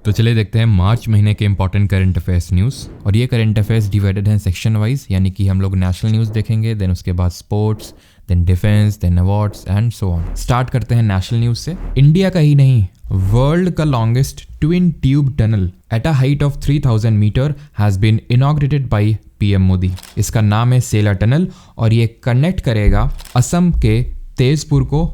तो चलिए देखते हैं मार्च महीने के इंपॉर्टेंट करंट अफेयर्स न्यूज़। और ये करंट अफेयर्स डिवाइडेड हैं सेक्शन वाइज, यानी कि हम लोग नेशनल न्यूज़ देखेंगे, देन उसके बाद sports, then defence, then awards and so on. Start करते हैं नेशनल न्यूज़ से। इंडिया का ही नहीं, वर्ल्ड का longest twin tube tunnel at a height of 3000 metre has been inaugurated by PM Modi. इसका नाम है सेला टनल और ये कनेक्ट करेगा असम के तेजपुर को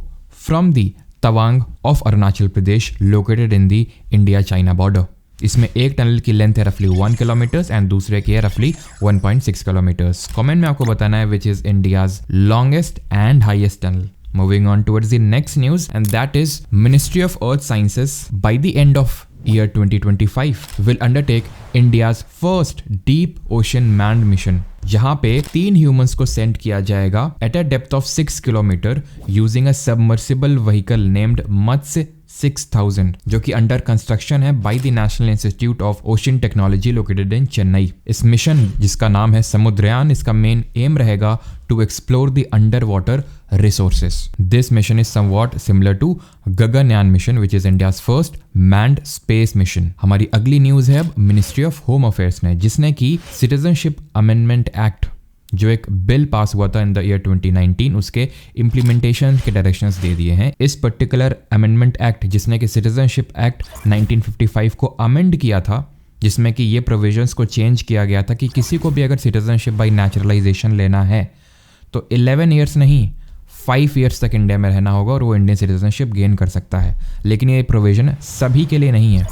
from the Tawang of Arunachal Pradesh located in the India China border. इसमें एक टनल की लेंथ है रफली 1 किलोमीटर्स एंड दूसरे की है रफली 1.6 किलोमीटर्स। कमेंट में आपको बताना है विच is India's longest and highest tunnel. Moving on towards the next news, and that is Ministry of Earth Sciences by the end of year 2025 will undertake India's first deep ocean manned mission, जहां पे 3 humans को send किया जाएगा at a depth of 6 kilometre using a submersible vehicle named Matsya 6000, जो कि under construction है by the national institute of ocean technology located in Chennai. इस mission जिसका नाम है समुद्रयान, इसका मेन एम रहेगा to explore the under water resources. This mission is somewhat similar to Gaganyaan mission which is India's first manned space mission. हमारी अगली news है अब मिनिस्ट्री ऑफ होम अफेयर्स ने, जिसने की सिटीजनशिप अमेंडमेंट एक्ट जो एक बिल पास हुआ था इन द ईयर 2019, उसके इम्प्लीमेंटेशन के डायरेक्शंस दे दिए हैं। इस पर्टिकुलर अमेंडमेंट एक्ट जिसने कि सिटीजनशिप एक्ट 1955 को अमेंड किया था, जिसमें कि ये प्रोविजंस को चेंज किया गया था कि किसी को भी अगर सिटीजनशिप बाय नेचुरलाइजेशन लेना है तो 11 ईयर्स नहीं 5 ईयर्स तक इंडिया में रहना होगा और वो इंडियन सिटीजनशिप गेन कर सकता है। लेकिन ये प्रोविजन सभी के लिए नहीं है,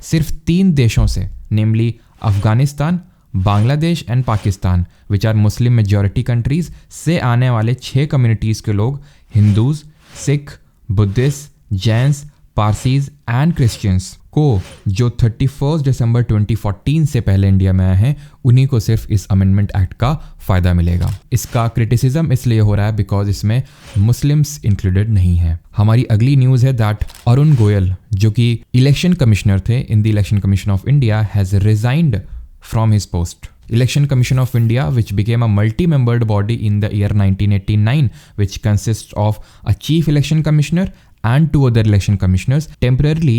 सिर्फ 3 देशों से, namely Afghanistan, Bangladesh and Pakistan which are Muslim majority countries से आने वाले 6 कम्युनिटीज़ के लोग, Hindus, Sikh, Buddhists, Jains, Parsis and Christians को, जो 31 दिसंबर 2014 से पहले इंडिया में आए हैं, उन्हीं को सिर्फ इस अमेंडमेंट एक्ट का फ़ायदा मिलेगा। इसका क्रिटिसिज्म इसलिए हो रहा है बिकॉज इसमें मुस्लिम्स इंक्लूडेड नहीं है। हमारी अगली न्यूज़ है दैट अरुण गोयल, जो कि इलेक्शन कमिश्नर थे in the election commission of India, has resigned from his post. Election Commission of India, which became a multi-membered body in the year 1989, which consists of a chief election commissioner and 2 other election commissioners, temporarily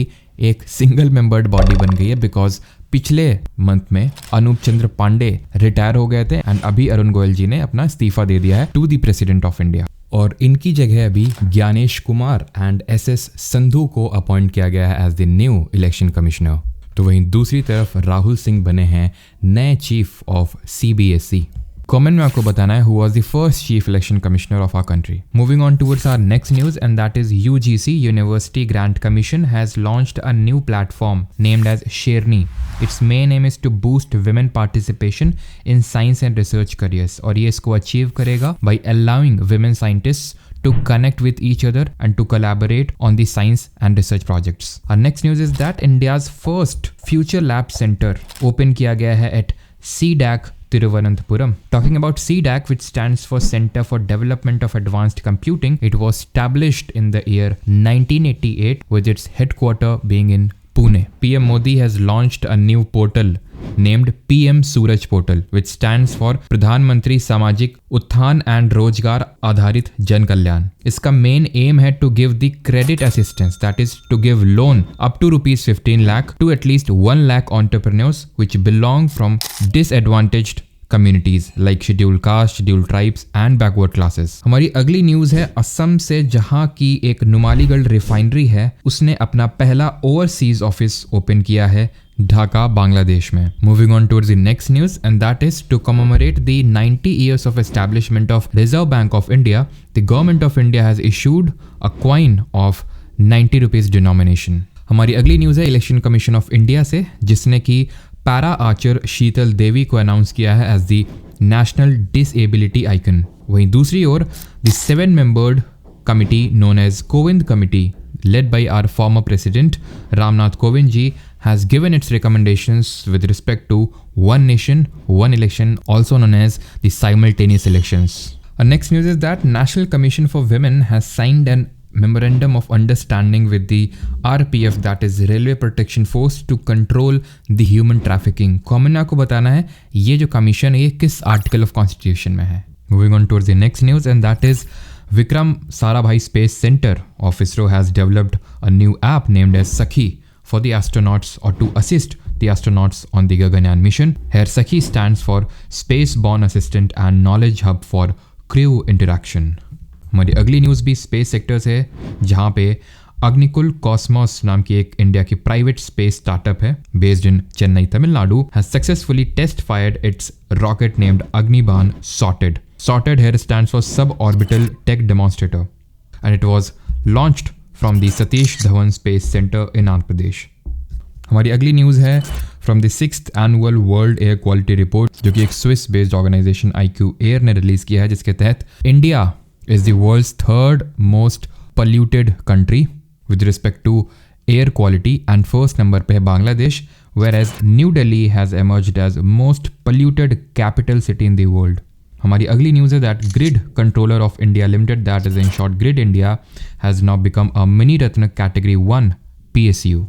एक single membered body बन गई है because पिछले month में अनूप चंद्र Pandey retire हो गए थे and अभी अरुण गोयल जी ने अपना इस्तीफा दे दिया है to the president of India, और इनकी जगह अभी ज्ञानेश कुमार एंड SS संधू को अपॉइंट किया गया है as the new election commissioner. तो वहीं दूसरी तरफ राहुल सिंह बने हैं नए चीफ ऑफ CBSE। कमेंट में आपको बताना है who was the first chief election commissioner of our country. Moving on towards our next news and that is UGC university grant commission has launched a new platform named as Sherni. It's main aim is to boost women participation in science and research careers, और ये इसको achieve करेगा by allowing women scientist to connect with each other and to collaborate on the science and research projects. Our next news is that India's first Future Lab Center open किया गया है at CDAC Thiruvananthapuram. Talking about CDAC, which stands for Center for Development of Advanced Computing, it was established in the year 1988 with its headquarter being in Pune. PM Modi has launched a new portal named PM Suraj Portal, which stands for प्रधानमंत्री सामाजिक उत्थान and रोजगार आधारित जन कल्याण। इसका main aim है to give the credit assistance, that is to give loan up to ₹15 lakh to at least 1 lakh entrepreneurs which belong from disadvantaged communities like scheduled caste, scheduled tribes and backward classes. हमारी अगली news है असम से, जहां की एक Numaligarh refinery है, उसने अपना पहला ओवरसीज ऑफिस ओपन किया है ढाका, बांग्लादेश में। Moving on towards the next news, and that is to commemorate the 90 years of establishment of Reserve Bank of India, the government of India has issued a coin of 90 rupees denomination. हमारी अगली news है election commission of India से, जिसने की para Archer शीतल देवी को announce किया है as the national disability icon. वहीं दूसरी ओर the 7-membered committee known as Kovind Committee, led by our former president Ramnath Kovind ji, has given its recommendations with respect to one nation, one election, also known as the simultaneous elections. Our next news is that National Commission for Women has signed an memorandum of understanding with the RPF, that is Railway Protection Force, to control the human trafficking. Common आपको बताना है ये जो commission है ये किस article of constitution में है। Moving on towards the next news, and that is Vikram Sarabhai Space Center of ISRO has developed a new app named as Sakhi for the astronauts or to assist the astronauts on the Gaganyaan mission. Here Sakhi stands for Space-Borne Assistant and Knowledge Hub for Crew Interaction. हमारी अगली news भी space sector से है, जहाँ पे Agnikul Cosmos नाम की एक इंडिया की प्राइवेट स्पेस स्टार्टअप है based in Chennai Tamil Nadu has successfully test fired its rocket named Agnibaan sorted. Sorted here stands for Suborbital Tech Demonstrator and it was launched from the Satish Dhawan Space Center in Andhra Pradesh. हमारी अगली news है from the 6th Annual World Air Quality Report, जो कि एक Swiss based organisation IQ Air ने release किया है, जिसके तहत India is the world's 3rd most polluted country with respect to air quality and first number पे है Bangladesh, whereas New Delhi has emerged as most polluted capital city in the world. हमारी अगली news है that grid controller of India limited, that is in short grid India, has now become a mini Ratna category 1 PSU.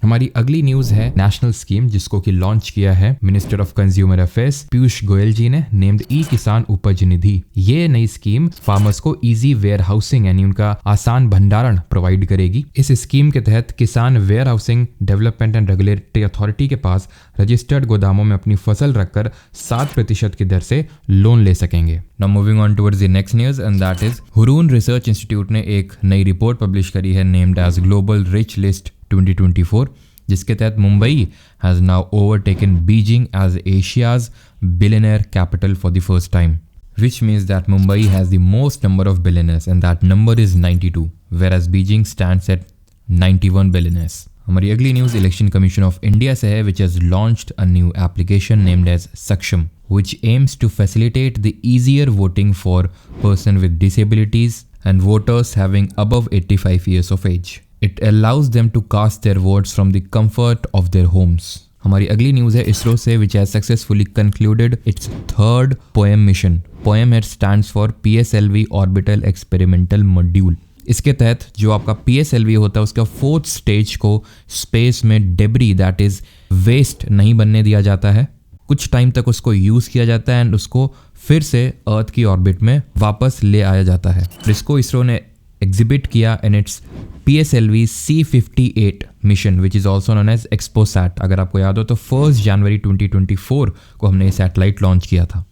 हमारी अगली news है national scheme जिसको कि launch किया है minister of consumer affairs Piyush Goyal ji ने, नेम्ड ई किसान उपज निधि. ये नई स्कीम फार्मर्स को इजी वेयर हाउसिंग यानी उनका आसान भंडारण प्रोवाइड करेगी. इस स्कीम के तहत किसान warehousing development and regulatory authority के पास रजिस्टर्ड गोदामों में अपनी फसल रखकर 7% की दर से लोन ले सकेंगे. Now moving on towards the next news and that is Hurun research institute ने एक नई रिपोर्ट पब्लिश करी है named as global rich list 2024, जिसके तहत Mumbai has now overtaken Beijing as Asia's billionaire capital for the first time, which means that Mumbai has the most number of billionaires and that number is 92, whereas Beijing stands at 91 billionaires. हमारी अगली news election commission of India से है, which has launched a new application named as Saksham, which aims to facilitate the easier voting for person with disabilities and voters having above 85 years of age. It allows them to cast their votes from the comfort of their homes. हमारी अगली news है इसरो से, which has successfully concluded its 3rd POEM mission. POEM stands for PSLV Orbital Experimental Module. इसके तहत जो आपका PSLV होता है उसका 4th स्टेज को स्पेस में डेब्री दैट इज वेस्ट नहीं बनने दिया जाता है. कुछ टाइम तक उसको यूज़ किया जाता है एंड उसको फिर से अर्थ की ऑर्बिट में वापस ले आया जाता है. इसको इसरो ने एग्जिबिट किया in its PSLV C58 mission which is also known as XPoSat. अगर आपको याद हो तो 1 जनवरी 2024 को हमने ये सैटेलाइट लॉन्च किया था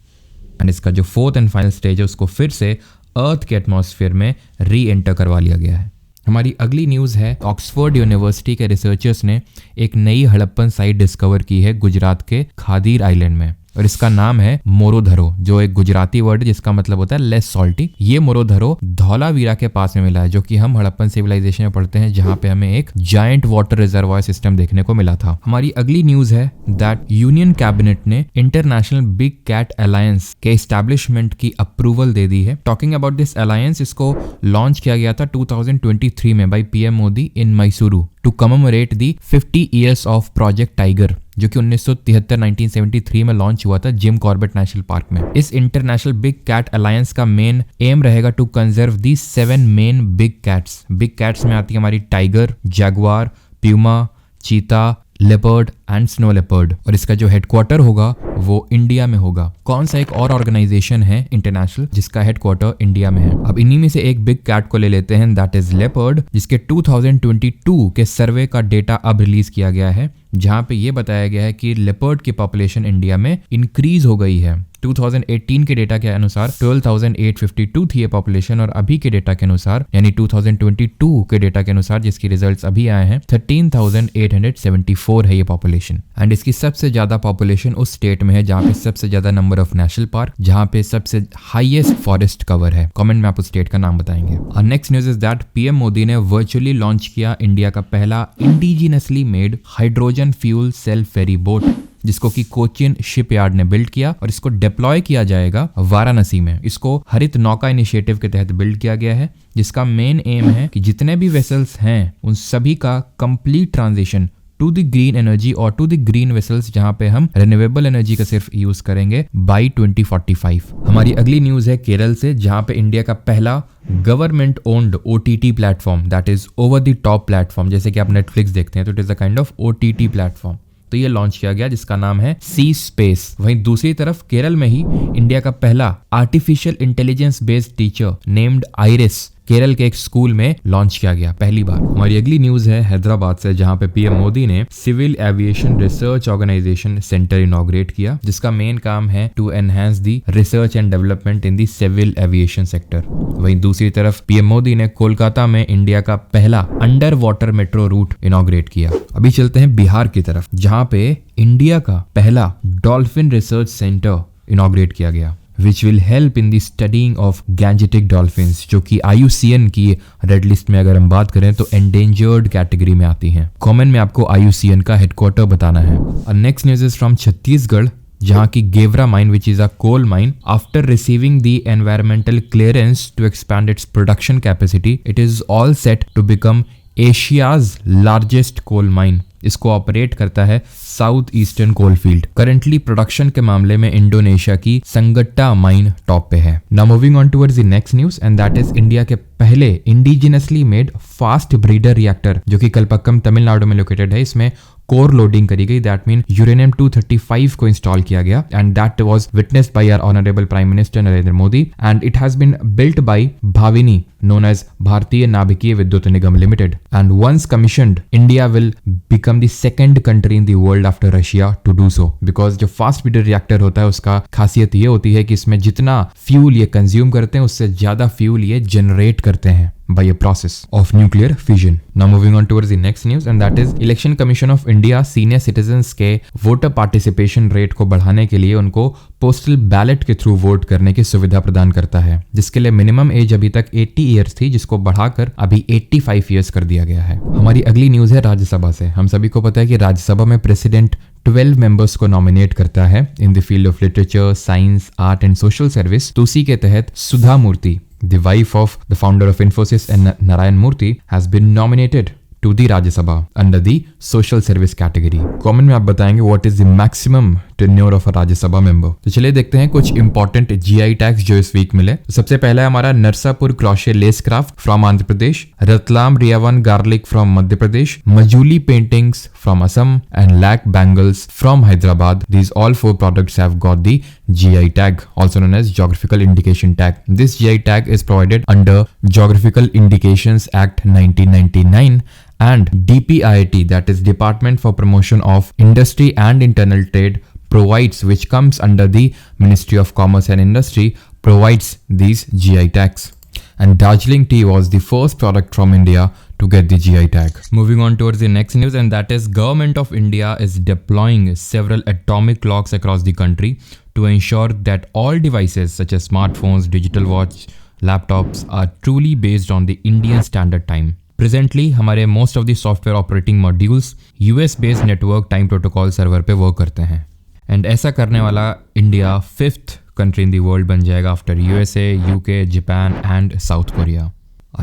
एंड इसका जो 4th एंड फाइनल स्टेज है उसको फिर से अर्थ के एटमॉस्फेयर में री एंटर करवा लिया गया है. हमारी अगली न्यूज़ है ऑक्सफोर्ड यूनिवर्सिटी के रिसर्चर्स ने एक नई हड़प्पन साइट डिस्कवर की है गुजरात के खादीर आइलैंड में और इसका नाम है मोरोधरो, जो एक गुजराती वर्ड है जिसका मतलब होता है लेस सॉल्टी. ये मोरोधरो धौलावीरा के पास में मिला है, जो कि हम हड़प्पन सिविलाइजेशन में पढ़ते हैं, जहां पे हमें एक जायंट वाटर रिजर्वायर सिस्टम देखने को मिला था. हमारी अगली न्यूज़ है दैट यूनियन कैबिनेट ने इंटरनेशनल बिग कैट अलायंस के एस्टैब्लिशमेंट की अप्रूवल दे दी है. टॉकिंग अबाउट दिस अलायंस, इसको लॉन्च किया गया था 2023 में by PM Modi in Mysuru to commemorate the 50 years of project tiger, जो कि 1973 में लॉन्च हुआ था जिम कॉर्बेट नेशनल पार्क में. इस इंटरनेशनल बिग कैट अलायंस का मेन एम रहेगा to conserve the 7 main big cats. Big cats में आती है हमारी tiger, jaguar, puma, cheetah, leopard and snow leopard, और इसका जो हेडक्वार्टर होगा वो इंडिया में होगा. कौन सा एक और ऑर्गेनाइजेशन है इंटरनेशनल जिसका हेडक्वार्टर इंडिया में है? अब इन्हीं में से एक बिग कैट को ले लेते हैं, दैट इज लेपर्ड, जिसके 2022 के सर्वे का डेटा अब रिलीज किया गया है, जहां पे ये बताया गया है कि लेपर्ड की पॉपुलेशन इंडिया में इंक्रीज हो गई है. 2018 के डेटा के अनुसार 12,852 थी ये पॉपुलेशन, और अभी के डेटा के अनुसार यानी 2022 के डेटा के अनुसार जिसकी रिजल्ट्स अभी आए हैं 13,874 है ये पॉपुलेशन. एंड इसकी सबसे ज्यादा पॉपुलेशन उस स्टेट में है जहां पे सबसे ज्यादा नंबर ऑफ नेशनल पार्क, जहां पे सबसे हाईएस्ट फॉरेस्ट कवर है. कमेंट में आप उस स्टेट का नाम बताएंगे. और next news is that PM Modi ने वर्चुअली लॉन्च किया इंडिया का पहला indigenously made hydrogen fuel cell ferry boat, जिसको कि कोचिन शिपयार्ड ने बिल्ड किया और इसको डिप्लॉय किया जाएगा वाराणसी में. इसको हरित नौका इनिशिएटिव के तहत बिल्ड किया गया है, जिसका मेन एम है कि जितने भी वेसल्स हैं उन सभी का complete transition to the green energy और टू द ग्रीन वेसल्स, जहां पे हम रिन्यूएबल एनर्जी का सिर्फ यूज करेंगे बाय 2045. हमारी अगली न्यूज है केरल से, जहां पे इंडिया का पहला government owned OTT platform, that is over the top platform, जैसे कि आप नेटफ्लिक्स देखते हैं तो it is a kind of OTT platform, तो ये लॉन्च किया गया जिसका नाम है सी स्पेस. वहीं दूसरी तरफ केरल में ही इंडिया का पहला artificial intelligence based teacher named iris Kerala के एक स्कूल में लॉन्च किया गया पहली बार। हमारी अगली न्यूज है हैदराबाद से, जहां पे पीएम मोदी ने civil aviation research organisation centre inaugurate किया, जिसका मेन काम है to enhance the research and development in the civil aviation sector. वहीं दूसरी तरफ पीएम मोदी ने कोलकाता में इंडिया का पहला under water metro route inaugurate किया। अभी चलते हैं बिहार की तरफ, जहां पे इंडिया का पहला डॉल्फिन रिसर्च सेंटर इनॉग्रेट किया गया, which will help in the studying of gangetic dolphins, जो कि IUCN की रेड लिस्ट में अगर हम बात करें तो endangered कैटेगरी में आती हैं। कमेंट में आपको IUCN का हेडक्वार्टर बताना है। Next news is from Chhattisgarh, जहां की Gevra mine which is a coal mine, after receiving the environmental clearance to expand its production capacity, it is all set to become Asia's largest coal mine. इसको operate करता है south eastern coal field. Currently production के मामले में Indonesia की संगट्टा mine top पे है। Now moving on towards the next news and that is India के पहले indigenously made fast breeder reactor, जो कि कलपक्कम तमिलनाडु में लोकेटेड है, इसमें कोर लोडिंग करी गई, दैट मीन यूरेनियम 235 को इंस्टॉल किया गया, and that was witnessed by our honourable prime minister Narendra Modi, and it has been built by Bhavini known as Bharatiya Nabhikiya Vidyut Nigam limited, and once commissioned India will become the second country in the world after Russia to do so, because जो fast breeder reactor होता है उसका खासियत ये होती है कि इसमें जितना फ्यूल ये कंज्यूम करते हैं उससे ज्यादा फ्यूल ये जनरेट करते हैं by a process of nuclear fission. Now moving on towards the next news and that is Election Commission of India senior citizens के वोटर पार्टिसिपेशन रेट को बढ़ाने के लिए उनको पोस्टल बैलेट के थ्रू वोट करने की सुविधा प्रदान करता है, जिसके लिए मिनिमम एज अभी तक 80 ईयर्स थी, जिसको बढ़ाकर अभी 85 ईयर्स कर दिया गया है। हमारी अगली न्यूज है राज्यसभा से। हम सभी को पता है कि राज्यसभा में प्रेसिडेंट 12 मेंबर्स को नॉमिनेट करता है in the field of literature, science, art and social service. तो उसी के तहत सुधा मूर्ति, the wife of the founder of Infosys and Narayan Murthy, has been nominated to the Rajya Sabha under the social service category. Comment में आप बताएंगे what is the maximum tenure of a Rajya Sabha member. तो चलिए देखते हैं कुछ important GI tags जो इस वीक मिले। तो सबसे पहला है हमारा Narsapur crochet lace craft from Andhra Pradesh, Ratlam Riyawan garlic from Madhya Pradesh, Majuli paintings from Assam and lac bangles from Hyderabad. These all four products have got the GI tag, also known as Geographical Indication Tag. This GI tag is provided under Geographical Indications Act 1999 and DPIIT, that is Department for Promotion of Industry and Internal Trade, provides, which comes under the Ministry of Commerce and Industry, provides these GI tags. And Darjeeling tea was the first product from India to get the GI tag. Moving on towards the next news and that is Government of India is deploying several atomic clocks across the country to ensure that all devices such as smartphones, digital watch, laptops are truly based on the Indian Standard Time. Presently हमारे most of the software operating modules US based network time protocol server पे work करते हैं, and ऐसा करने वाला India 5th country in the world बन जाएगा after USA, UK, Japan and south Korea.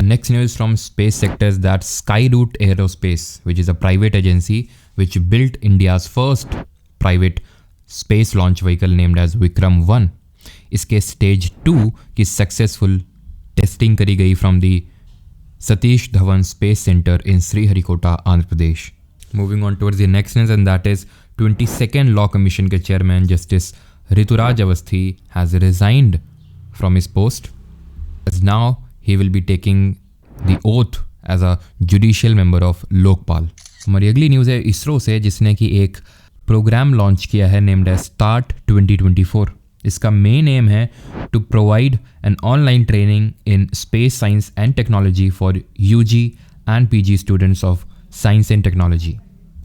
Next news from space sectors that Skyroot Aerospace, which is a private agency which built India's first private space launch vehicle named as Vikram 1, इसके stage 2 की successful testing करी गई from the Satish Dhawan space centre in Sriharikota, Andhra Pradesh. Moving on towards the next news and that is 22nd law commission के chairman justice Rituraj Awasthi has resigned from his post, as now he will be taking the oath as a judicial member of Lokpal. हमारी अगली news है इसरो से, जिसने कि एक programme launch किया है नेम्ड एज स्टार्ट 2024। इसका मेन एम है to provide an online training in space science and technology for UG and PG students of science and technology.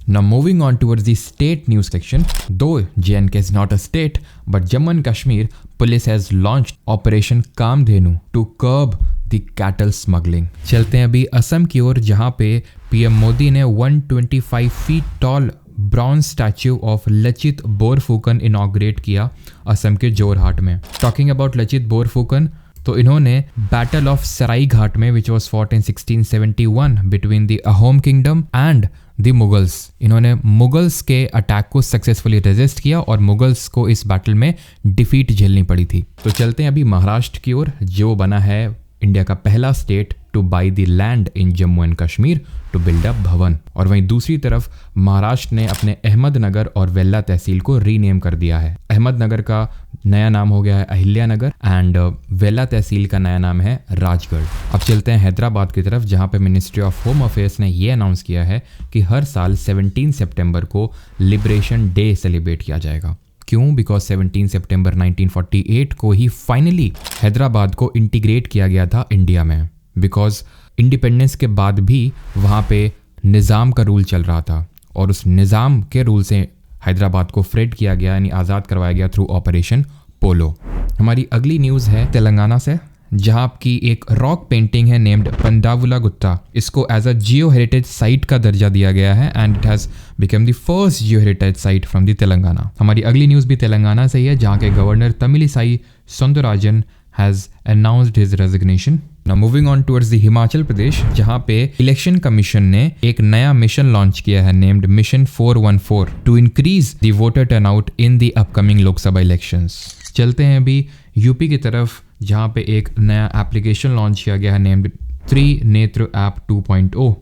Now moving on towards the state news section, though J&K is not a state, but Jammu and Kashmir police has launched Operation Kamdhenu to curb the cattle smuggling. चलते हैं अभी असम की ओर, जहां पे PM Modi ने 125 feet tall bronze statue of Lachit Borphukan inaugurate किया असम के जोरहाट में। टॉकिंग अबाउट लचित बोरफुकन, तो इन्होंने बैटल ऑफ सराई घाट में which was fought in 1671 between the Ahom kingdom and the Mughals, इन्होंने मुगल्स के अटैक को सक्सेसफुली रेजिस्ट किया और मुगल्स को इस बैटल में डिफीट झेलनी पड़ी थी। तो चलते हैं अभी महाराष्ट्र की ओर, जो बना है इंडिया का पहला state to buy the land in Jammu and Kashmir to build up bhavan. और वहीं दूसरी तरफ महाराष्ट्र ने अपने अहमदनगर और वेल्ला तहसील को रीनेम कर दिया है। अहमदनगर का नया नाम हो गया है अहिल्या नगर एंड वेला तहसील का नया नाम है राजगढ़। अब चलते हैं हैदराबाद की तरफ, जहां पे मिनिस्ट्री ऑफ होम अफेयर्स ने ये अनाउंस किया है कि हर साल 17 सितंबर को लिबरेशन डे सेलिब्रेट किया जाएगा। क्यों? बिकॉज 17 सितंबर 1948 को ही फाइनली हैदराबाद को इंटीग्रेट किया गया था इंडिया में। बिकॉज इंडिपेंडेंस के बाद भी वहाँ पे निज़ाम का रूल चल रहा था और उस निज़ाम के रूल से हैदराबाद को फ्रेड किया गया, यानी आज़ाद करवाया गया थ्रू ऑपरेशन पोलो। हमारी अगली न्यूज़ है तेलंगाना से, जहाँ की एक रॉक पेंटिंग है नेम्ड पंडावुला गुट्टा। इसको as a geo heritage site का दर्जा दिया गया है and it has become the first geo heritage site from the Telangana. हमारी अगली न्यूज़ भी तेलंगाना से ही है, जहाँ के governor Tamilisai Soundararajan has announced his resignation. Now moving on towards the Himachal Pradesh, जहाँ पे इलेक्शन कमीशन ने एक नया मिशन लॉन्च किया है named mission 414 to increase the voter turnout in the upcoming Lok Sabha elections. चलते हैं अभी यूपी की तरफ, जहाँ पे एक नया एप्लीकेशन लॉन्च किया गया है named Trinetra app 2.0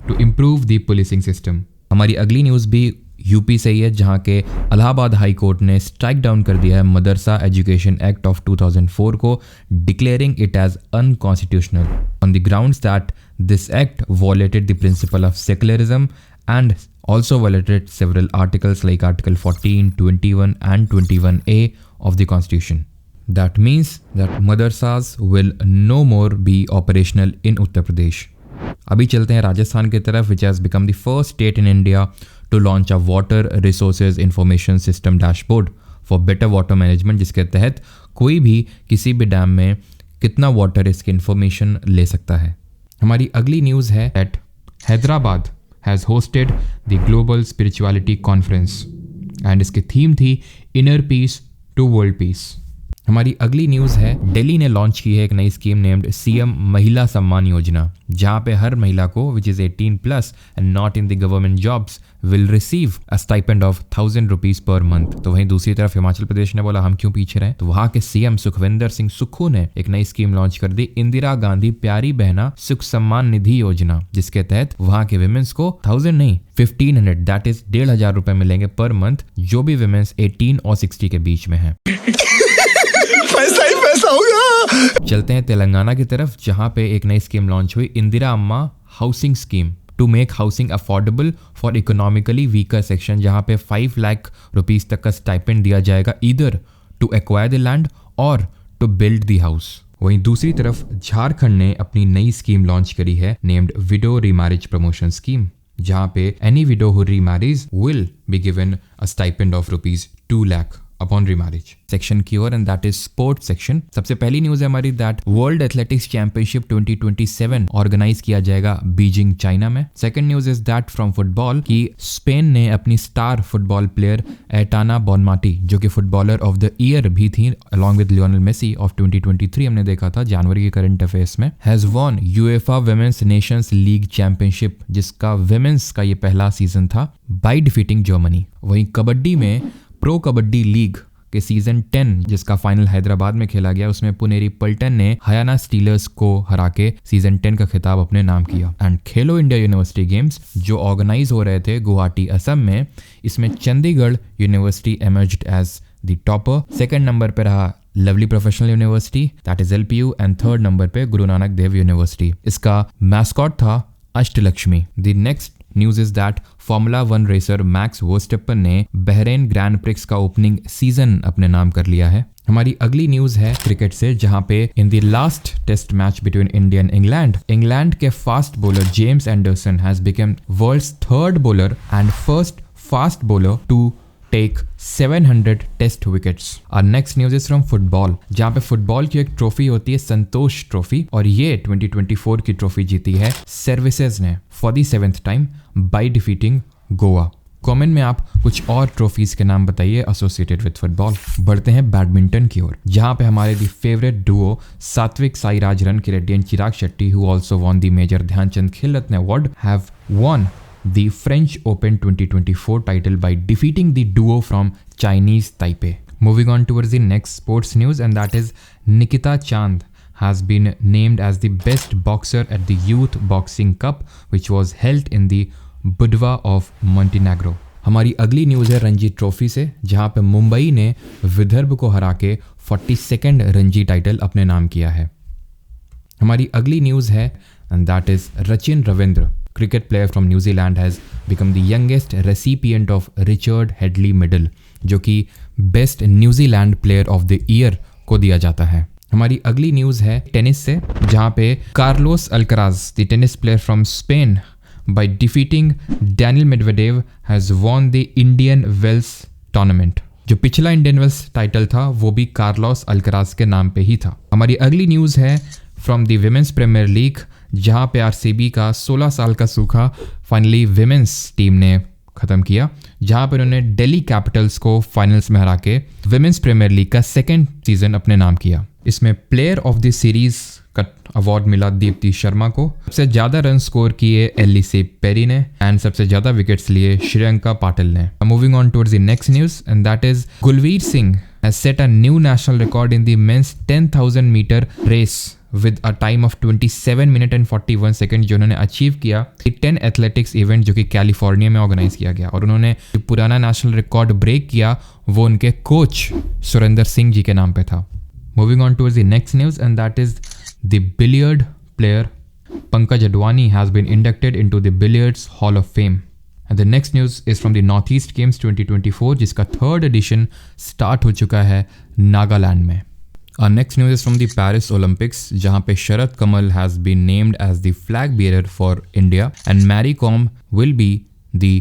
to improve the policing system. हमारी अगली न्यूज़ भी यूपी से ही है, जहाँ के इलाहाबाद हाई कोर्ट ने स्ट्राइक डाउन कर दिया है मदरसा एजुकेशन एक्ट ऑफ 2004 को, declaring it as unconstitutional on the grounds that this act violated the principle of secularism and also violated several articles like Article 14, 21 and 21A of the Constitution. That means that madrasas will no more be operational in Uttar Pradesh. अभी चलते हैं राजस्थान की तरफ, which has become the first state in India to launch a water resources information system dashboard for better water management, जिसके तहत कोई भी किसी भी डैम में कितना वाटर इसकी इंफॉर्मेशन ले सकता है। हमारी अगली न्यूज़ है that Hyderabad has hosted the Global Spirituality Conference and इसकी थीम थी Inner Peace to World Peace। हमारी अगली न्यूज़ है दिल्ली ने लॉन्च की है एक नई स्कीम नेम्ड सीएम महिला सम्मान योजना, जहां पे हर महिला को which is 18+ and not in the government jobs will receive a stipend of 1000 rupees per month. तो वहीं दूसरी तरफ हिमाचल प्रदेश ने बोला हम क्यों पीछे रहे, तो वहां के सीएम सुखविंदर सिंह सुक्खू ने एक नई स्कीम लॉन्च कर दी, इंदिरा गांधी प्यारी बहना सुख सम्मान निधि योजना, जिसके तहत वहां के विमेंस को 1000 नहीं 1500 दैट इज 1500 रुपए मिलेंगे पर मंथ, जो भी विमेंस 18 और 60 के बीच में है। पैसा ही पैसा होगा। चलते हैं तेलंगाना की तरफ, जहां पे एक नई स्कीम लॉन्च हुई, Indira Amma housing scheme to make housing affordable for economically weaker section, जहां पे 5 लाख रुपीस तक का स्टाइपेंड दिया जाएगा either to acquire the land और टू बिल्ड द हाउस। वहीं दूसरी तरफ झारखंड ने अपनी नई स्कीम लॉन्च करी है named widow remarriage promotion scheme, जहां पे any widow who remarriage will be given a stipend of rupees 2 lakh upon remarriage. Section की ओर and that is sports section. सबसे पहली न्यूज है हमारी that world athletics championship 2027 organise किया जाएगा बीजिंग चाइना में। Second news is that from football कि स्पेन ने अपनी star football player Aitana Bonmati, जो कि फुटबॉलर ऑफ द ईयर भी थी along with Lionel Messi of 2023 हमने देखा था जनवरी के करंट अफेयर्स में, has won UEFA women's nations league championship, जिसका वुमेन्स का ये पहला सीजन था, बाय डिफीटिंग जर्मनी। वहीं कबड्डी में प्रो कबड्डी लीग के सीजन 10 जिसका फाइनल हैदराबाद में खेला गया, उसमें पुनेरी पल्टन ने हरियाणा स्टीलर्स को हरा के सीजन 10 का खिताब अपने नाम किया। And Khelo India university games जो ऑर्गेनाइज हो रहे थे गुवाहाटी असम में, इसमें Chandigarh university emerged as the topper. Second number पे रहा lovely professional university that is LPU and third number पे गुरु नानक देव यूनिवर्सिटी। इसका मैस्कॉट था Ashtalakshmi. The next news is that formula 1 racer Max Verstappen ने बहरेन ग्रैंड प्रिक्स का ओपनिंग सीजन अपने नाम कर लिया है। हमारी अगली न्यूज है क्रिकेट से, जहां पे in the last test match between India and England के fast bowler James Anderson has become world's third bowler and first fast bowler to take 700 test wickets. और next news is from football, जहां पे football की एक trophy होती है संतोष trophy, और ये 2024 की ट्रॉफी जीती है सर्विसेज ने for the 7th time by defeating Goa. Comment में आप कुछ और ट्रॉफीज के नाम बताइए एसोसिएटेड विद फुटबॉल। बढ़ते हैं बैडमिंटन की ओर, जहां पे हमारे दी favourite duo Satwik Sairaj Rankireddy and Chirag Shetty, who also won the major Dhyan Chand Khel Ratna award, have won the French Open 2024 title by defeating the duo from Chinese Taipei. Moving on towards the next sports news, and that is Nikita Chand has been named as the best boxer at the Youth Boxing Cup, which was held in the Budva of Montenegro. हमारी अगली news है Ranji trophy से, जहां पे मुंबई ने विदर्भ को हरा के 42nd रणजी टाइटल अपने नाम किया है। हमारी अगली न्यूज़ है and that is Rachin Ravindra, cricket player from New Zealand, has become the youngest recipient of Richard Headley Medal, जो कि best New Zealand player of the year को दिया जाता है। हमारी अगली न्यूज़ है टेनिस से, जहां पे Carlos Alcaraz, the tennis player from Spain, by defeating Daniel Medvedev has won the Indian Wells tournament। जो पिछला इंडियन वेल्स टाइटल था वो भी कार्लोस अल्कराज के नाम पे ही था। हमारी अगली न्यूज़ है from the women's premier league, जहां पे आरसीबी का 16 साल का सूखा फाइनली विमेंस टीम ने खत्म किया, जहां पर उन्होंने दिल्ली कैपिटल्स को फाइनल्स में हरा के विमेंस प्रीमियर लीग का सेकेंड सीजन अपने नाम किया। इसमें प्लेयर ऑफ द सीरीज का अवार्ड मिला दीप्ति शर्मा को। सबसे ज़्यादा रन स्कोर किए एलिसे पेरी ने एंड सबसे ज़्यादा विकेट्स लिए श्रेयंका पाटिल ने। Moving on towards the next news and that is Gulveer Singh has set a new national record in the men's 10,000 meter race with a time of 27 minutes and 41 seconds, जो उन्होंने achieve किया 10 athletics event जो कि California में organise किया गया। और उन्होंने जो पुराना नेशनल रिकॉर्ड ब्रेक किया वो उनके कोच सुरेंद्र सिंह जी के नाम पे था। Moving on towards the next news and that is the billiard player Pankaj Advani has been inducted into the billiards hall of fame. And the next news is from the Northeast Games 2024, जिसका third edition start हो चुका है नागालैंड में। Our next news is from the Paris Olympics, जहाँ पे शरद कमल has been named as the flag bearer for India and Mary Kom will be the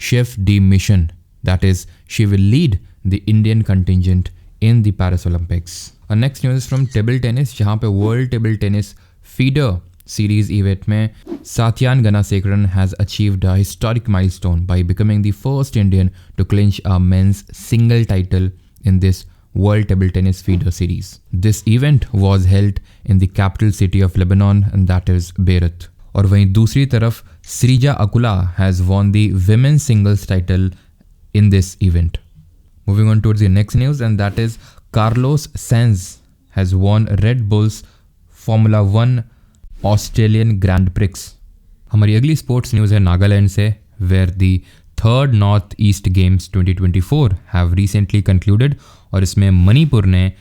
chef de mission. That is, she will lead the Indian contingent in the Paris Olympics. Our next news is from table tennis, जहाँ पे World Table Tennis Feeder series event में Sathiyan Gnanasekaran has achieved a historic milestone by becoming the first Indian to clinch a men's single title in this world table tennis feeder series. This event was held in the capital city of Lebanon and that is Beirut. और वहीं दूसरी तरफ Sreeja Akula has won the women singles title in this event. Moving on towards the next news and that is Carlos Sainz has won Red Bulls formula 1 Australian grand prix. हमारी अगली sports news है नागालैंड से, where the third north east games 2024 have recently concluded, और इसमें मणिपुर ने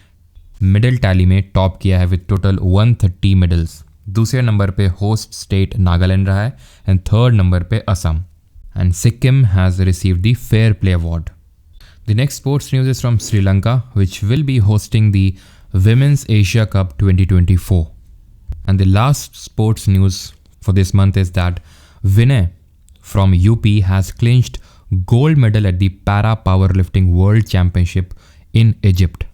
medal tally में top किया है विद टोटल 130 मेडल्स। दूसरे नंबर पे होस्ट स्टेट नागालैंड रहा है एंड थर्ड नंबर पे Assam, and Sikkim has received the fair play award. The next sports news is from Sri Lanka, which will be hosting the women's Asia cup 2024। And the last sports news for this month is that Vinay from UP has clinched gold medal at the Para Powerlifting World Championship in Egypt.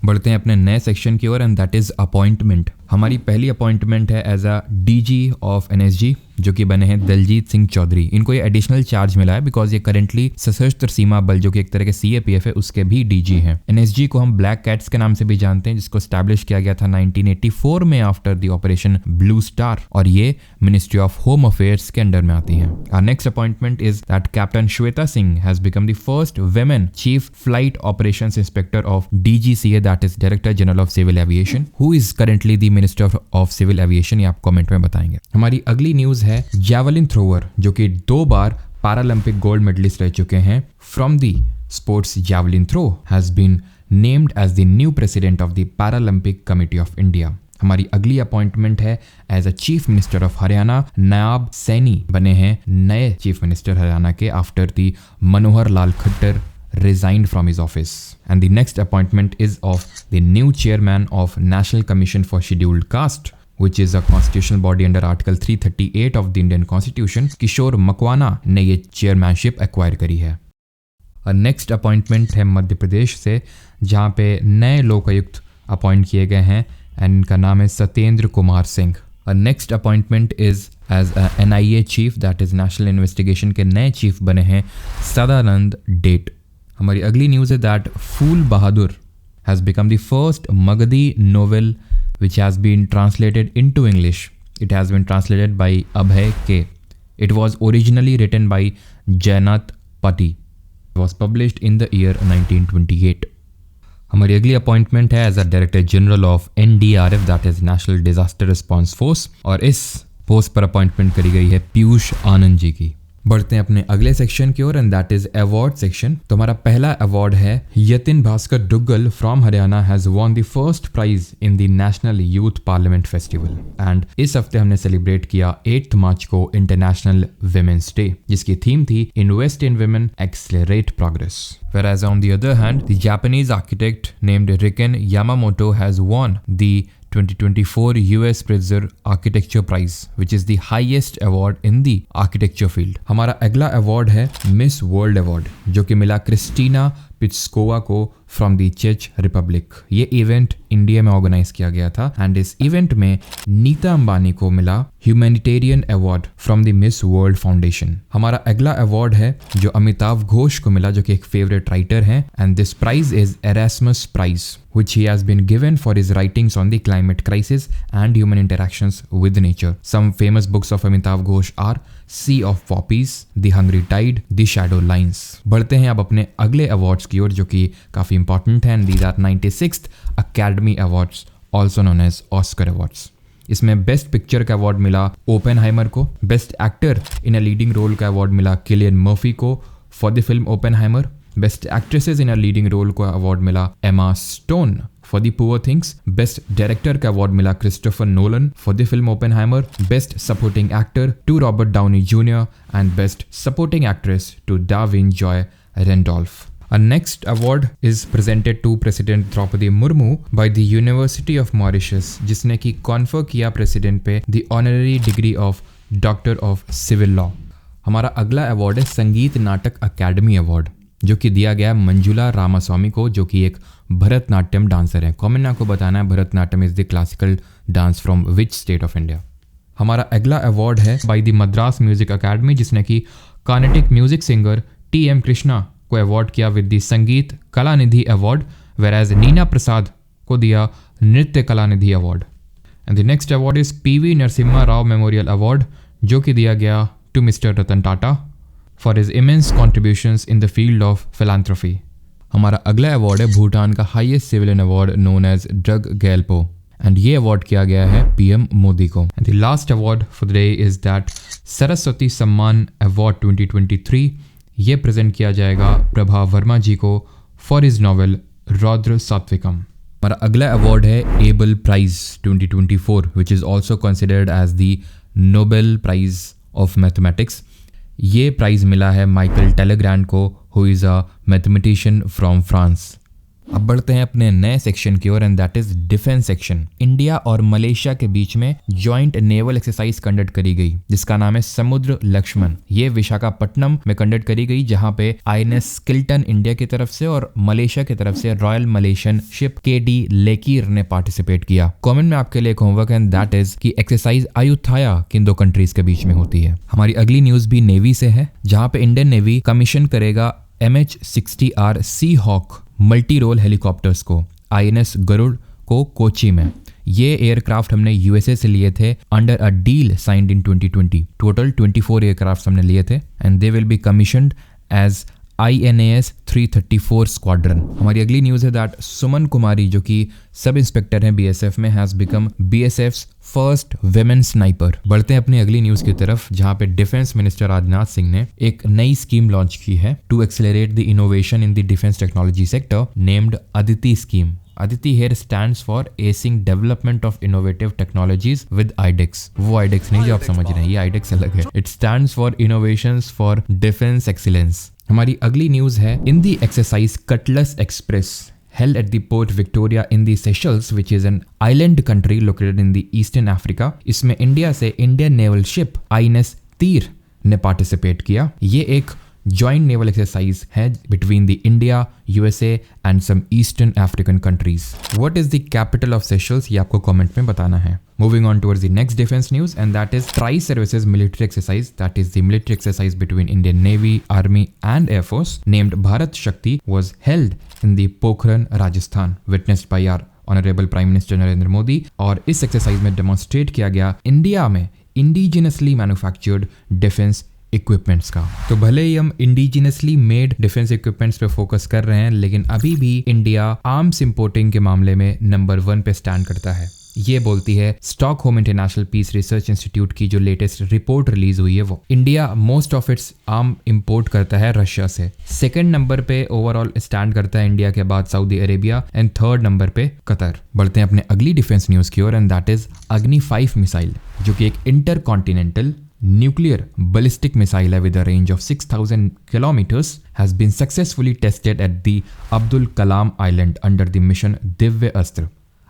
बढ़ते हैं अपने नए section की ओर and that is appointment. हमारी पहली appointment है as a DG of NSG, जो कि बने हैं दलजीत सिंह चौधरी। इनको ये एडिशनल चार्ज मिला है बिकॉज ये करेंटली सशस्त्र सीमा बल, जो कि एक तरह के सीएपीएफ है, उसके भी डीजी हैं। एनएसजी को हम ब्लैक कैट्स के नाम से भी जानते हैं, जिसको स्टैब्लिश किया गया था 1984 में after the operation blue star, और ये मिनिस्ट्री ऑफ होम अफेयर्स के अंडर में आती हैं। Our next appointment is that captain Shweta Singh has become the first women chief flight operations inspector of DGCA, that is director general of civil aviation, who is currently the minister of civil aviation. ये आप comment में बताएंगे। हमारी अगली news है javelin thrower, जो कि 2 बार Paralympic gold medallist रह चुके हैं, from the sports javelin throw has been named as the new president of the paralympic committee of India. हमारी अगली अपॉइंटमेंट है as a chief minister of Haryana, Nayab Saini बने हैं नए चीफ मिनिस्टर हरियाणा के after the Manohar Lal Khattar resigned from his office. And the next appointment is of the new chairman of National Commission for Scheduled Caste, which is a constitutional body under Article 338 of the Indian Constitution. किशोर मकवाना ने ये chairmanship acquire करी है। Next appointment है मध्य प्रदेश से, जहाँ पे नए Lokayukta appoint किए गए हैं एंड इनका नाम है Satyendra Kumar Singh. Next appointment is as NIA chief, that is national investigation के नए चीफ बने हैं सदानंद डेट। हमारी अगली न्यूज़ है that Phool Bahadur has become the first Magahi novel which has been translated into English. It has been translated by Abhay K. It was originally written by Jaynath Pati. It was published in the year 1928। हमारी अगली appointment है as a director general of NDRF, that is national disaster response force, और इस post पर appointment करी गई है पीयूष आनंद जी की। बढ़ते हैं अपने अगले सेक्शन की ओर and that is award section. तो हमारा पहला अवार्ड है Yatin Bhaskar Duggal from Haryana has won the first prize in the national youth parliament festival. And इस हफ्ते हमने सेलिब्रेट किया 8 मार्च को इंटरनेशनल विमेंस डे, जिसकी थीम थी invest in women, accelerate progress. Whereas on the other hand, the Japanese architect named Riken Yamamoto has won the 2024 US Pritzker Architecture Prize, which is the highest award in the architecture field. हमारा अगला award है miss world award, जो कि मिला Christina पिट्सकोवा को from the check Republic. ये event India में organise किया गया था एंड इस इवेंट में नीता अंबानी को मिला humanitarian award from the miss world foundation. हमारा अगला अवार्ड है जो अमिताभ घोष को मिला, जो कि एक फेवरेट राइटर हैं, and this prize is Erasmus prize which he has been given for his writings on the climate crisis and human interactions with nature. Some famous books of Amitav Ghosh are Sea of Poppies, The Hungry Tide, The Shadow Lines. बढ़ते हैं अब अपने अगले awards की ओर, जो कि काफ़ी important हैं। These are 96th Academy Awards, also known as Oscar Awards. इसमें बेस्ट पिक्चर का अवार्ड मिला ओपेनहाइमर को, best actor in a leading role का अवार्ड मिला किलियन मर्फी को for the film Oppenheimer. Best actresses in a leading role को award मिला Emma Stone for the poor things. Best director का award मिला Christopher Nolan for the film Oppenheimer. Best supporting actor to Robert Downey junior and best supporting actress to Da'Vine Joy Randolph. A next award is presented to President Draupadi Murmu by the University of Mauritius, जिसने की confer किया president पे the honorary degree of Doctor of Civil Law। हमारा अगला award है संगीत नाटक academy award, जो कि दिया गया मंजुला रामास्वामी को, जो कि एक भरतनाट्यम डांसर है। कॉमन आपको बताना है Bharatanatyam is the classical dance from which state of India. हमारा अगला अवार्ड है by the Madras music academy, जिसने कि Carnatic music singer T M. Krishna को अवार्ड किया with the Sangeet Kalanidhi award, whereas Neena Prasad को दिया Nritya Kalanidhi award. And the next award is P V. Narasimha Rao memorial award, जो कि दिया गया to mister Ratan Tata for his immense contributions in the field of philanthropy. हमारा अगला अवार्ड है भूटान का highest civilian award known as Druk Gyalpo, and ये अवार्ड किया गया है पीएम मोदी को। And the last award for the day is that Saraswati Samman award 2023। ये प्रेजेंट किया जाएगा प्रभा वर्मा जी को फॉर हिज नॉवेल रौद्र सात्विकम। हमारा अगला अवार्ड है Abel prize 2024, which is also considered as the Nobel prize of mathematics. ये प्राइज मिला है माइकल टेलेग्रैंड को, who is a mathematician from France. अब बढ़ते हैं अपने नए सेक्शन की ओर and that is defence section. India और मलेशिया के बीच में जॉइंट नेवल एक्सरसाइज कंडक्ट करी गई, जिसका नाम है समुद्र लक्ष्मण। ये विशाखापट्टनम में कंडक्ट करी गई, जहां पे आईएनएस स्किल्टन इंडिया की तरफ से और मलेशिया की तरफ से रॉयल मलेशियन शिप केडी लेकीर ने पार्टिसिपेट किया। कमेंट में आपके लिए एक होमवर्क एंड दैट इज कि एक्सरसाइज अयुथाया किन दो कंट्रीज के बीच में होती है। हमारी अगली न्यूज भी नेवी से है, जहां पे इंडियन नेवी कमीशन करेगा MH-60R सी हॉक मल्टी रोल हेलीकॉप्टर्स को आईएनएस गरुड़ को कोची में। ये एयरक्राफ्ट हमने यूएसए से लिए थे under a deal signed in 2020। Total 24 aircraft हमने लिए थे and they will be commissioned as INAS 334 squadron. हमारी अगली न्यूज़ है दैट सुमन कुमारी, जो कि सब इंस्पेक्टर हैं BSF में, has become BSF's first women sniper. बढ़ते हैं अपनी अगली न्यूज़ की तरफ, जहां पे डिफेंस मिनिस्टर राजनाथ सिंह ने एक नई स्कीम लॉन्च की है to accelerate the innovation in the defence technology sector named Aditi scheme. Aditi here stands for Acing Development of Innovative Technologies with IDEX। वो IDEX नहीं जो आप समझ रहे हैं, ये IDEX अलग है। It stands for Innovations for Defense Excellence। हमारी अगली न्यूज़ है in the exercise Cutlass Express held at the Port Victoria in the Seychelles, which is an island country located in the Eastern Africa। इसमें India से Indian naval ship INS Teer ने participate किया। ये एक joint naval exercise है between the India, USA and some eastern African countries. What is the capital of Seychelles, ये आपको comment में बताना है। Moving on towards the next defence news and that is tri services military exercise, that is the military exercise between Indian navy, army and air force named Bharat Shakti was held in the Pokhran Rajasthan, witnessed by our honourable prime minister Narendra Modi. और इस exercise में demonstrate किया गया India में indigenously manufactured defence equipments का। तो भले ही हम इंडिजिनसली मेड डिफेंस इक्विपमेंट्स पे फोकस कर रहे हैं, लेकिन अभी भी इंडिया आर्म्स इंपोर्टिंग के मामले में नंबर 1 पे स्टैंड करता है। ये बोलती है Stockholm international peace research institute की जो लेटेस्ट रिपोर्ट रिलीज हुई है वो। India most of its arm import करता है रशिया से। सेकंड नंबर पे ओवरऑल स्टैंड करता है इंडिया के बाद Saudi Arabia and third number पे कतर। बढ़ते हैं अपने अगली डिफेंस न्यूज की ओर एंड दैट इज अग्नि 5 मिसाइल, जो कि एक inter continental nuclear ballistic missile with a range of 6,000 kilometers has been successfully tested at the Abdul Kalam Island under the mission Divya अस्त्र।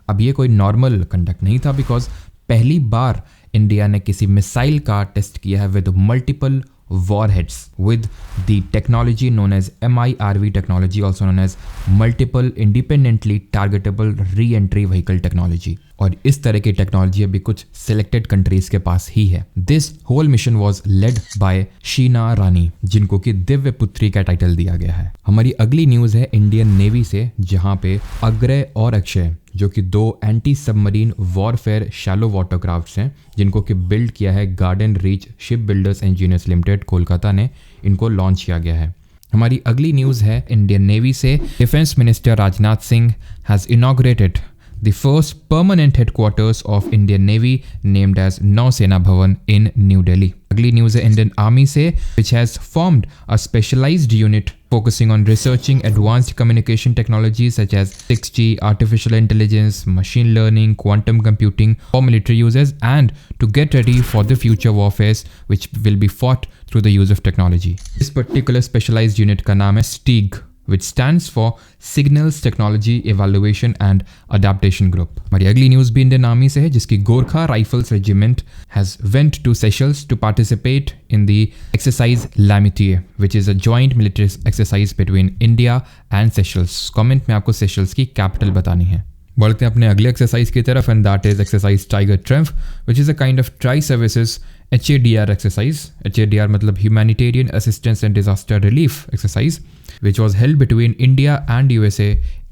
अब ये कोई नॉर्मल कंडक्ट नहीं था बिकॉज पहली बार इंडिया ने किसी मिसाइल का टेस्ट किया है with multiple warheads with the technology known as MIRV technology, also known as multiple independently targetable re-entry vehicle technology। और इस तरह की टेक्नोलॉजी अभी कुछ सिलेक्टेड कंट्रीज के पास ही है। This whole mission was led by Sheena Rani, जिनको कि दिव्य पुत्री का टाइटल दिया गया है। हमारी अगली न्यूज है इंडियन नेवी से, जहां पे अग्रय और अक्षय जो कि 2 एंटी सबमरीन वॉरफेयर शैलो वाटरक्राफ्ट्स हैं, जिनको कि बिल्ड किया है garden reach ship builders engineers limited Kolkata ने, इनको लॉन्च किया गया है। हमारी अगली न्यूज है इंडियन नेवी से। Defence minister Rajnath Singh has inaugurated the first permanent headquarters of Indian Navy named as Nausena Bhavan in New Delhi। अगली न्यूज़ है इंडियन आर्मी से, which has formed a specialized unit focusing on researching advanced communication technologies such as 6G, artificial intelligence, machine learning, quantum computing for military uses and to get ready for the future warfares which will be fought through the use of technology। इस particular specialized unit का नाम है STEAG, which stands for Signals Technology Evaluation and Adaptation Group। हमारी अगली news भी Indian army से है, जिसकी Gorkha rifles regiment has went to Seychelles to participate in the exercise L'Amitié, which is a joint military exercise between India and Seychelles। Comment में आपको Seychelles की capital बतानी है। बढ़ते हैं अपने अगले एक्सरसाइज की तरफ and that is exercise tiger triumph, which is a kind of tri services HADR exercise. HADR मतलब humanitarian assistance and disaster relief exercise, which was held between India and USA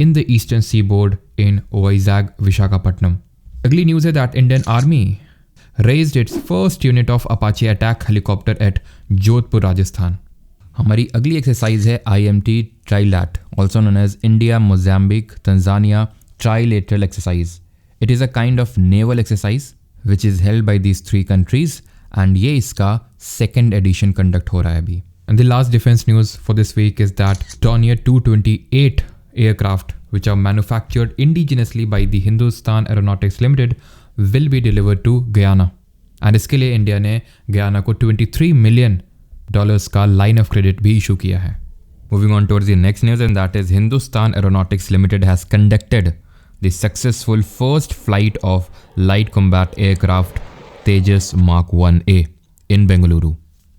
in the eastern seaboard in Vizag, Visakhapatnam। अगली news है that Indian Army raised its first unit of Apache attack helicopter at Jodhpur, Rajasthan. हमारी अगली exercise है IMT Trilat, also known as India Mozambique Tanzania Trilateral exercise। It is a kind of naval exercise which is held by these 3 countries and ये इसका 2nd edition conduct हो रहा है अभी। And the last defense news for this week is that Dornier 228 aircraft, which are manufactured indigenously by the Hindustan Aeronautics Limited, will be delivered to Guyana। And इसके लिए India ने Guyana को $23 million का line of credit भी issue किया है। Moving on towards the next news, and that is Hindustan Aeronautics Limited has conducted the successful first flight of light combat aircraft Tejas Mark 1A in Bengaluru।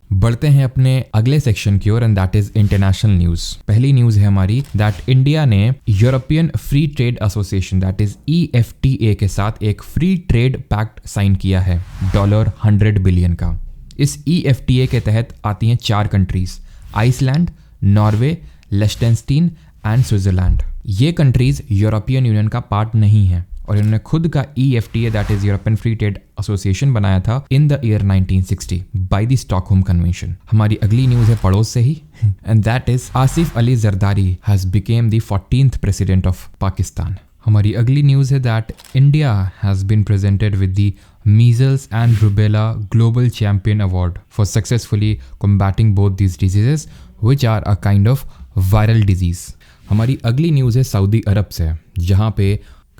बढ़ते हैं अपने अगले section की ओर and that is international news. पहली news है हमारी that India ने European free trade association that is EFTA के साथ एक फ्री ट्रेड पैक्ट साइन किया है $100 बिलियन का। इस EFTA के तहत आती हैं 4 कंट्रीज, आइसलैंड, नॉर्वे, लिechtenstein एंड स्विट्जरलैंड। ये कंट्रीज यूरोपियन यूनियन का पार्ट नहीं है और इन्होंने खुद का EFTA that is European free trade association बनाया था in the year 1960 by the Stockholm convention. हमारी अगली न्यूज है पड़ोस से ही and that is Asif Ali Zardari has become the 14th president of Pakistan. हमारी अगली न्यूज है that India has been presented with the measles and rubella global champion award for successfully combating both these diseases which are a kind of viral disease. हमारी अगली news है Saudi अरब से, जहाँ पे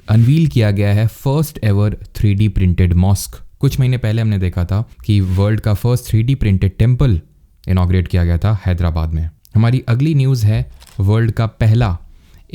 unveil किया गया है first ever 3D printed mask. कुछ महीने पहले हमने देखा था कि वर्ल्ड का first 3D printed temple inaugurate किया गया था हैदराबाद में। हमारी अगली न्यूज़ है वर्ल्ड का पहला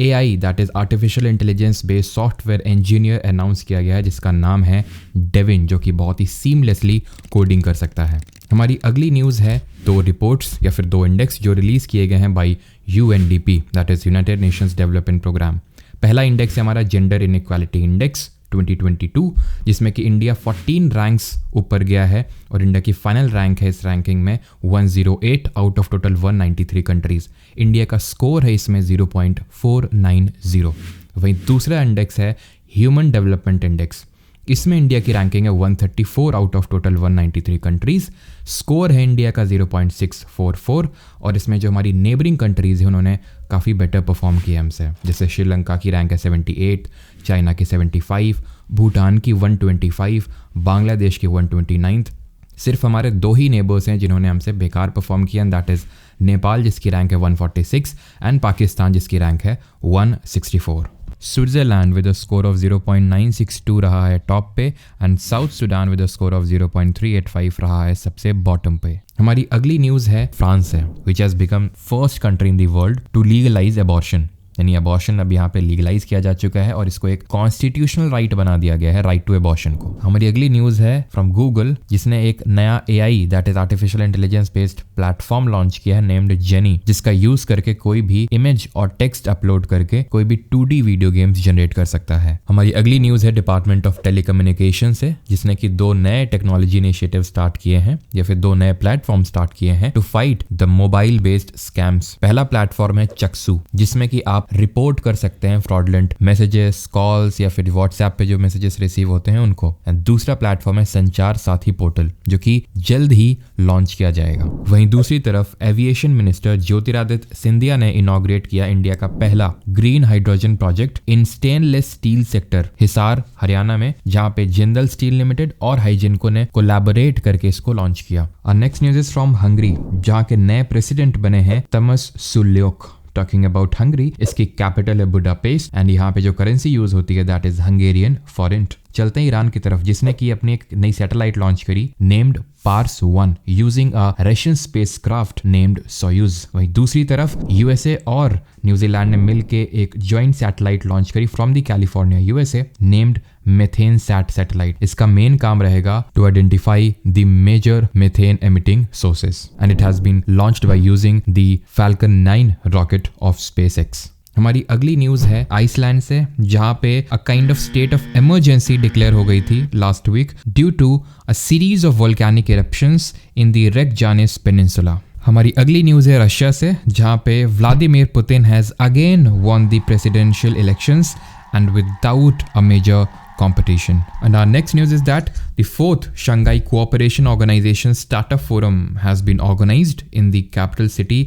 AI that is artificial intelligence based software engineer announce किया गया है, जिसका नाम है डेविन, जो कि बहुत ही सीमलेसली कोडिंग कर सकता है। हमारी अगली न्यूज़ है 2 रिपोर्ट्स या फिर 2 इंडेक्स जो रिलीज़ किए गए हैं by UNDP that is united nations development programme. पहला इंडेक्स है हमारा जेंडर इनइक्वालिटी इंडेक्स 2022, जिसमें कि इंडिया 14 रैंक्स ऊपर गया है और इंडिया की फाइनल रैंक है इस रैंकिंग में 108 out of total 193 countries. India का स्कोर है इसमें 0.490। वहीं दूसरा इंडेक्स है ह्यूमन डेवलपमेंट इंडेक्स, इसमें इंडिया की रैंकिंग है 134 out of total 193 countries. Score है इंडिया का 0.644 और इसमें जो हमारी नेबरिंग कंट्रीज़ हैं उन्होंने काफ़ी बेटर परफॉर्म किया हमसे, जैसे श्रीलंका की रैंक है 78, चाइना की 75, भूटान की 125, बांग्लादेश की 129। सिर्फ हमारे 2 ही नेबर्स हैं जिन्होंने हमसे बेकार परफॉर्म किया, एंड दैट इज़ नेपाल जिसकी रैंक है 146 एंड पाकिस्तान जिसकी रैंक है 164। Switzerland with a score of 0.962 रहा है टॉप पे, and south Sudan with a score of 0.385 रहा है सबसे बॉटम पे। हमारी अगली न्यूज़ है फ्रांस है, which has become first country in the world to legalize abortion, यानी अबॉर्शन अब यहाँ पे लीगलाइज किया जा चुका है और इसको एक कॉन्स्टिट्यूशनल राइट बना दिया गया है, राइट टू अबॉर्शन को। हमारी अगली न्यूज़ है फ्रॉम गूगल, जिसने एक नया AI that is artificial intelligence based platform launch किया है नेम्ड जेनी, जिसका यूज करके कोई भी इमेज और टेक्स्ट अपलोड करके कोई भी 2D वीडियो गेम्स जनरेट कर सकता है। हमारी अगली न्यूज़ है डिपार्टमेंट ऑफ टेलीकम्युनिकेशन से, जिसने कि 2 नए टेक्नोलॉजी इनिशिएटिव स्टार्ट किए हैं या फिर 2 नए प्लेटफॉर्म स्टार्ट किए हैं to fight the mobile based scams. पहला प्लेटफॉर्म है चक्सू, जिसमें कि आप रिपोर्ट कर सकते हैं फ्रॉडलेंट मैसेजेस, कॉल्स या फिर व्हाट्सएप पे जो मैसेजेस रिसीव होते हैं उनको। एंड दूसरा प्लेटफॉर्म है संचार साथी पोर्टल, जो कि जल्द ही लॉन्च किया जाएगा। वहीं दूसरी तरफ एविएशन मिनिस्टर ज्योतिरादित्य सिंधिया ने इनॉग्रेट किया इंडिया का पहला green hydrogen project in stainless steel sector Hisar Haryana में, जहां पे जिंदल स्टील लिमिटेड और हाइजिनको ने कोलैबोरेट करके इसको लॉन्च किया। और next news is from Hungary, जहां के नए प्रेसिडेंट बने हैं तमस सुल्योक। टॉकिंग अबाउट हंगरी, इसकी कैपिटल है बुडापेस्ट एंड यहाँ पे जो करेंसी यूज होती है दैट इज हंगेरियन फॉरेंट। चलते हैं ईरान की तरफ, जिसने की अपनी एक नई सैटेलाइट लॉन्च करी named Pars one using a Russian spacecraft named Soyuz. वहीं दूसरी तरफ यूएसए और न्यूजीलैंड ने मिलकर एक जॉइंट सैटेलाइट लॉन्च करी from the California USA named methane sat satellite. इसका मेन काम रहेगा to identify the major methane emitting sources and it has been launched by using the Falcon 9 rocket of SpaceX. हमारी अगली news है Iceland से, जहां पे a kind of state of emergency declare हो गई थी last week due to a series of volcanic eruptions in the Reykjanes peninsula. हमारी अगली न्यूज़ है रशिया से, जहां पे Vladimir Putin has again won the presidential elections and without a major competition. And our next news is that the 4th Shanghai Cooperation Organization Startup Forum has been organized in the capital city,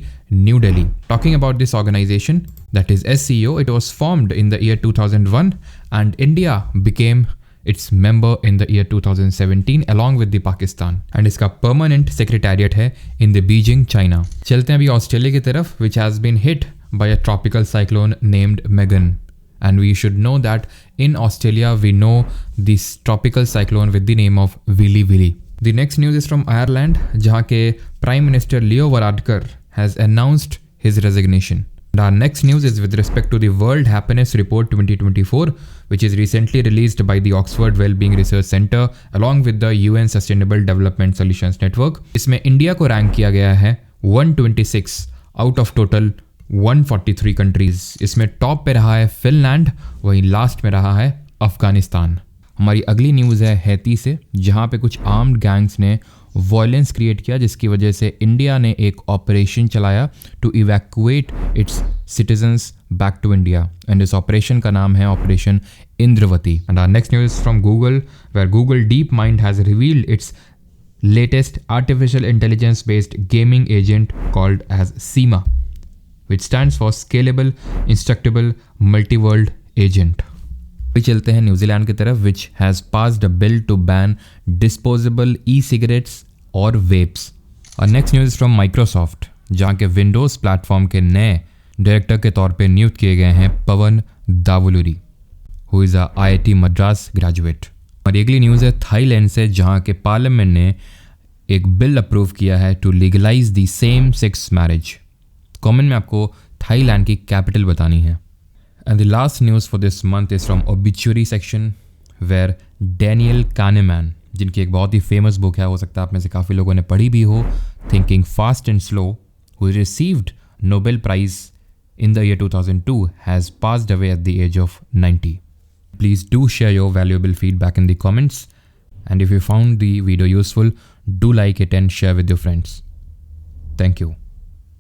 New Delhi. Talking about this organization, that is SCO, it was formed in the year 2001 and India became its member in the year 2017 along with the Pakistan. And इसका permanent secretariat है in the Beijing, China. चलते हैं अभी Australia की तरफ, which has been hit by a tropical cyclone named Megan. And we should know that in Australia we know this tropical cyclone with the name of Willy Willy. The next news is from Ireland, जहाँ के Prime Minister Leo Varadkar has announced his resignation. And our next news is with respect to the World Happiness Report 2024, which is recently released by the Oxford Wellbeing Research Center along with the UN Sustainable Development Solutions Network. इसमें India को rank किया गया है 126 out of total 143 countries. इसमें top पे रहा है Finland, वहीं लास्ट में रहा है अफगानिस्तान। हमारी अगली न्यूज़ है हैती से, जहां पे कुछ आर्म्ड गैंग्स ने वायलेंस क्रिएट किया, जिसकी वजह से इंडिया ने एक ऑपरेशन चलाया to evacuate its citizens back to India and इस ऑपरेशन का नाम है operation Indravati. And our next news from Google, where Google deep mind has revealed its latest artificial intelligence based gaming agent called as SEMA, which stands for Scalable Instructable Multi-World Agent. अभी चलते हैं New Zealand की तरफ, which has passed a bill to ban disposable e-cigarettes और vapes. और next news from Microsoft, जहाँ के Windows platform के नए डायरेक्टर के तौर पे नियुक्त किए गए हैं Pawan Davuluri, who is a IIT Madras graduate. हमारी अगली न्यूज़ है थाईलैंड से, जहाँ के पार्लियामेंट ने एक बिल अप्रूव किया है to legalise the same sex marriage. Comment में आपको थाईलैंड की कैपिटल बतानी है। And the last news for this month is from obituary section, where Daniel Kahneman, जिनकी एक बहुत ही फेमस बुक है, हो सकता है आप में से काफ़ी लोगों ने पढ़ी भी हो, thinking fast and slow, who received Nobel prize in the year 2002, has passed away at the age of 90. Please do share your valuable feedback in the comments, and if you found the video useful, do like it and share with your friends. Thank you.